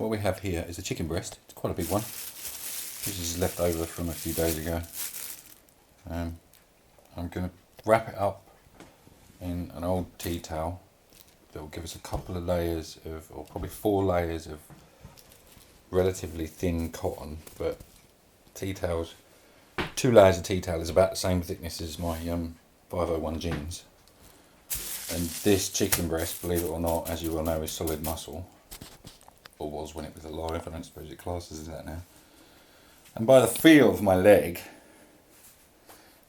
what we have here is a chicken breast. It's quite a big one. This is left over from a few days ago. I'm going to wrap it up in an old tea towel that will give us a couple of layers of, or probably 4 layers of relatively thin cotton, but tea towels, 2 layers of tea towel is about the same thickness as my 501 jeans. And this chicken breast, believe it or not, as you well know, is solid muscle, or was when it was alive. I don't suppose it classes as that now. And by the feel of my leg,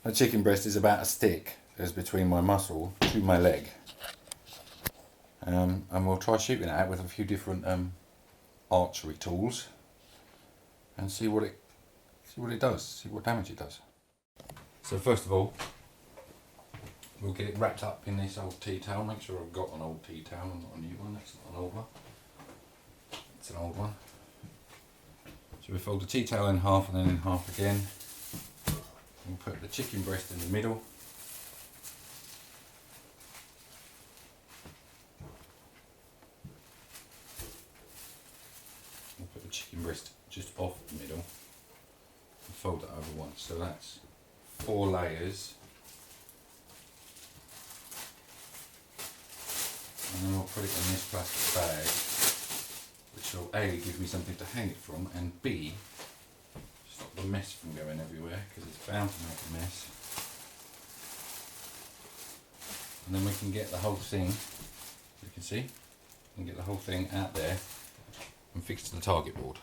my chicken breast is about as thick as between my muscle to my leg. And we'll try shooting it out with a few different archery tools and see what it does, see what damage it does. So first of all, we'll get it wrapped up in this old tea towel. Make sure I've got an old tea towel and not a new one. That's not an old one. It's an old one. So we fold the tea towel in half and then in half again. We'll put the chicken breast in the middle. We'll put the chicken breast just off the middle and fold it over once. So that's 4 layers. And then we'll put it in this plastic bag, which will A, give me something to hang it from, and B, stop the mess from going everywhere, because it's bound to make a mess. And then we can get the whole thing, you can see, we can get the whole thing out there and fixed to the target board.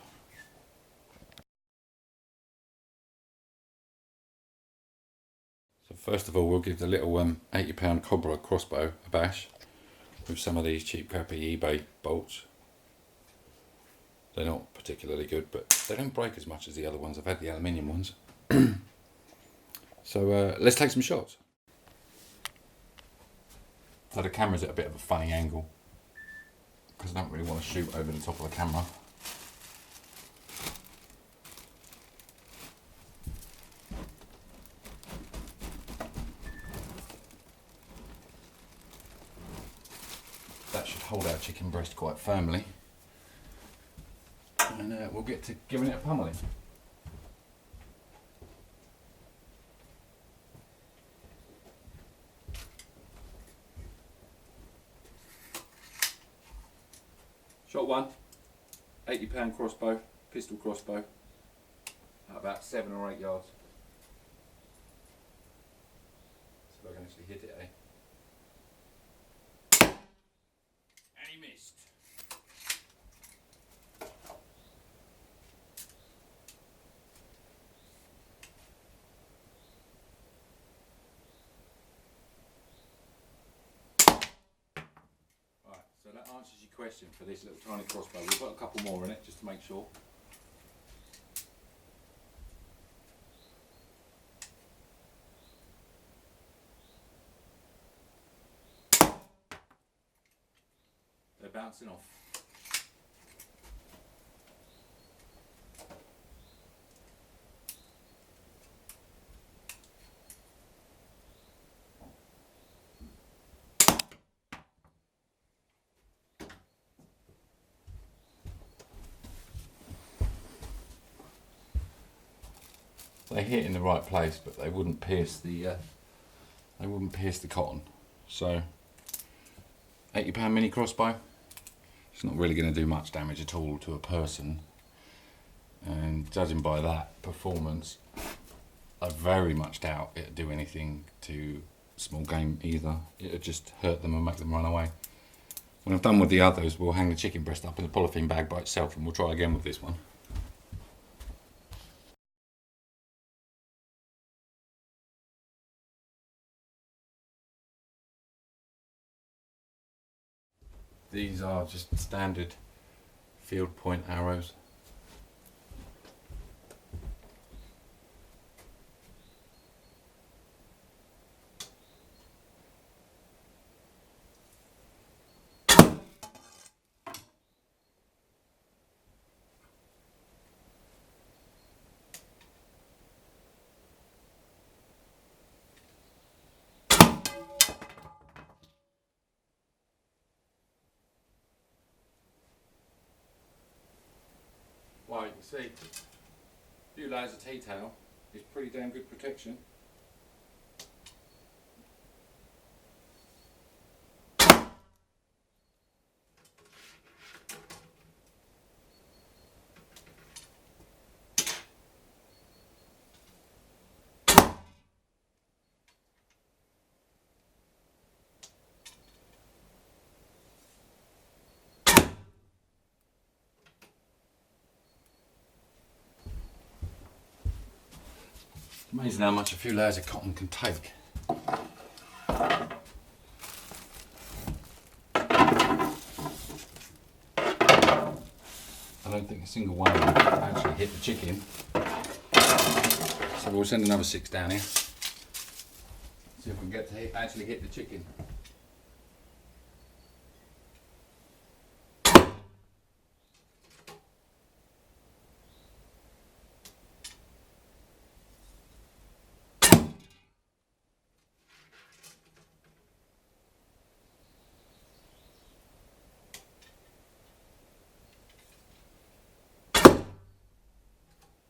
So first of all, we'll give the little £80 Cobra crossbow a bash with some of these cheap crappy eBay bolts. They're not particularly good, but they don't break as much as the other ones. I've had the aluminium ones. So let's take some shots. So the camera's at a bit of a funny angle because I don't really want to shoot over the top of the camera. That should hold our chicken breast quite firmly. And we'll get to giving it a pummeling. Shot 1, £80 crossbow, pistol crossbow, at about 7 or 8 yards. See if I can actually hit it, eh? And he missed. So that answers your question for this little tiny crossbow. We've got a couple more in it just to make sure. They're bouncing off. They hit in the right place, but they wouldn't pierce the cotton. So, £80 mini crossbow. It's not really going to do much damage at all to a person. And judging by that performance, I very much doubt it'd do anything to small game either. It'd just hurt them and make them run away. When I've done with the others, we'll hang the chicken breast up in a polythene bag by itself, and we'll try again with this one. These are just standard field point arrows. see, a few layers of tea towel is pretty damn good protection. Amazing how much a few layers of cotton can take. I don't think a single one of them actually hit the chicken. So we'll send another 6 down here. See if we can get to actually hit the chicken.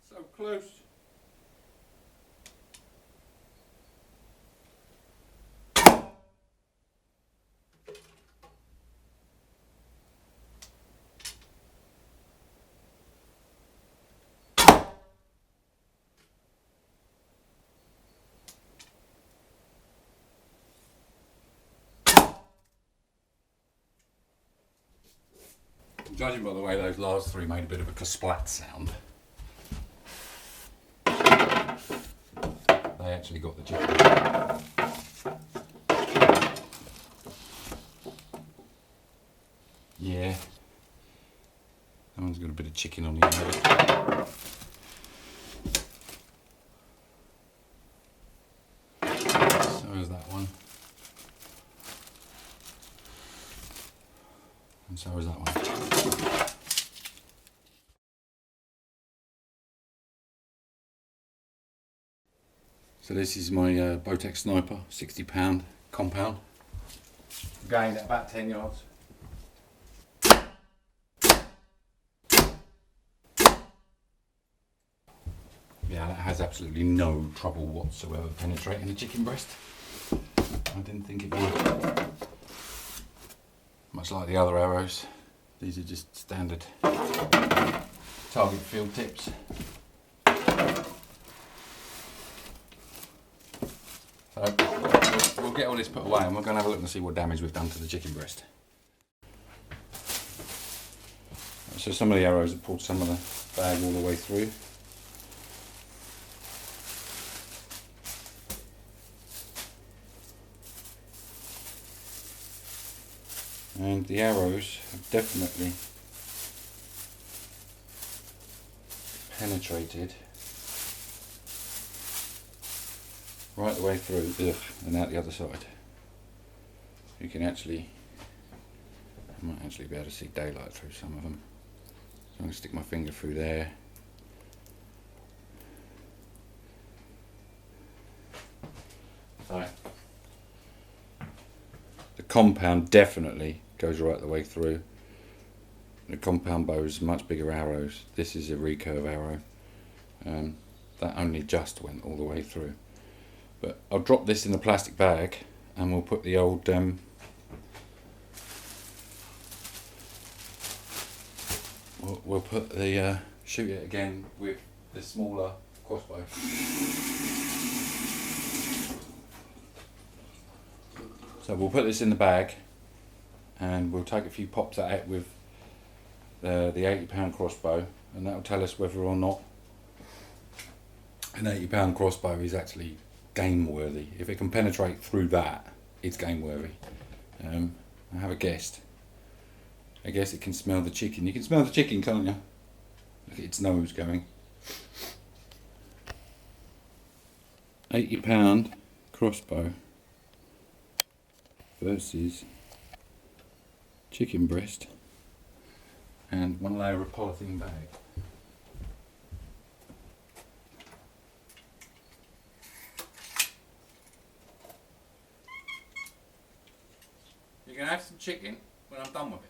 So close. Judging by the way those last 3 made a bit of a kasplat sound, they actually got the chicken. Yeah, that one's got a bit of chicken on the end of it. So is that one. And so is that one. So this is my Bowtech Sniper, £60 compound. Gained at about 10 yards. Yeah, that has absolutely no trouble whatsoever penetrating the chicken breast. I didn't think it would. Much like the other arrows, these are just standard target field tips. So we'll get all this put away and we're going to have a look and see what damage we've done to the chicken breast. So some of the arrows have pulled some of the bag all the way through. And the arrows have definitely penetrated right the way through, and out the other side. You can actually, I might actually be able to see daylight through some of them. So I'm going to stick my finger through there. So the compound definitely goes right the way through. The compound bow is much bigger arrows. This is a recurve arrow. That only just went all the way through. But I'll drop this in the plastic bag and we'll put the old we'll put the shoot it again with the smaller crossbow. So we'll put this in the bag and we'll take a few pops at it with the £80 crossbow, and that will tell us whether or not an £80 crossbow is actually game worthy. If it can penetrate through that, it's game worthy. I have a guess. I guess it can smell the chicken. You can smell the chicken, can't you? Look at its nose going. £80 crossbow versus chicken breast and 1 layer of polythene bag. You're going to have some chicken when I'm done with it.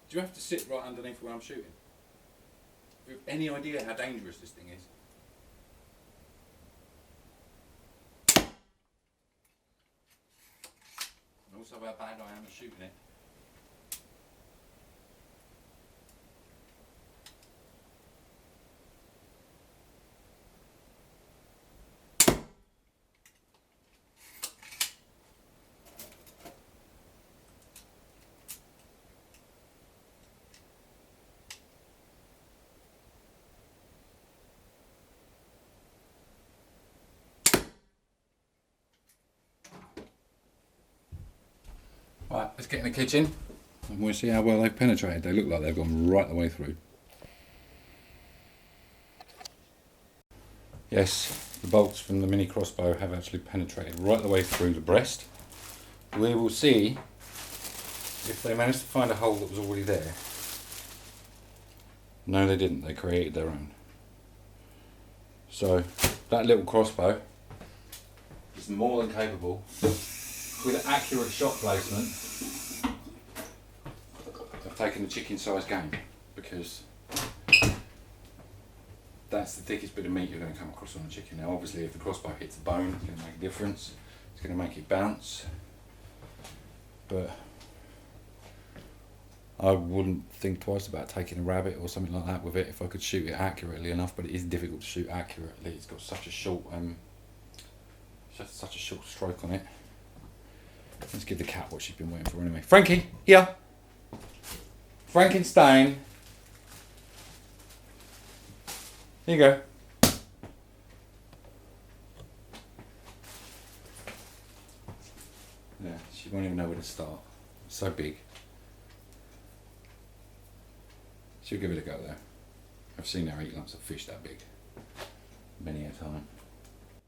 Do you have to sit right underneath where I'm shooting? Do you have any idea how dangerous this thing is? And also how bad I am at shooting it. Right, let's get in the kitchen and we'll see how well they've penetrated. They look like they've gone right the way through. Yes, the bolts from the mini crossbow have actually penetrated right the way through the breast. We will see if they managed to find a hole that was already there. No, they didn't. They created their own. So that little crossbow is more than capable, with accurate shot placement, of taking the chicken size game, because that's the thickest bit of meat you're going to come across on a chicken. Now obviously if the crossbow hits the bone, it's going to make a difference. It's going to make it bounce. But I wouldn't think twice about taking a rabbit or something like that with it if I could shoot it accurately enough, but it is difficult to shoot accurately. It's got such a short such a short stroke on it. Let's give the cat what she's been waiting for anyway. Frankie, here. Frankenstein. Here you go. Yeah, she won't even know where to start. It's so big. She'll give it a go though. I've seen her eat lumps of fish that big many a time.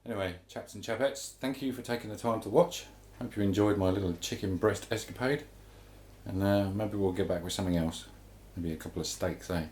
Anyway, chaps and chapettes, thank you for taking the time to watch. Hope you enjoyed my little chicken breast escapade. And maybe we'll get back with something else. Maybe a couple of steaks, eh?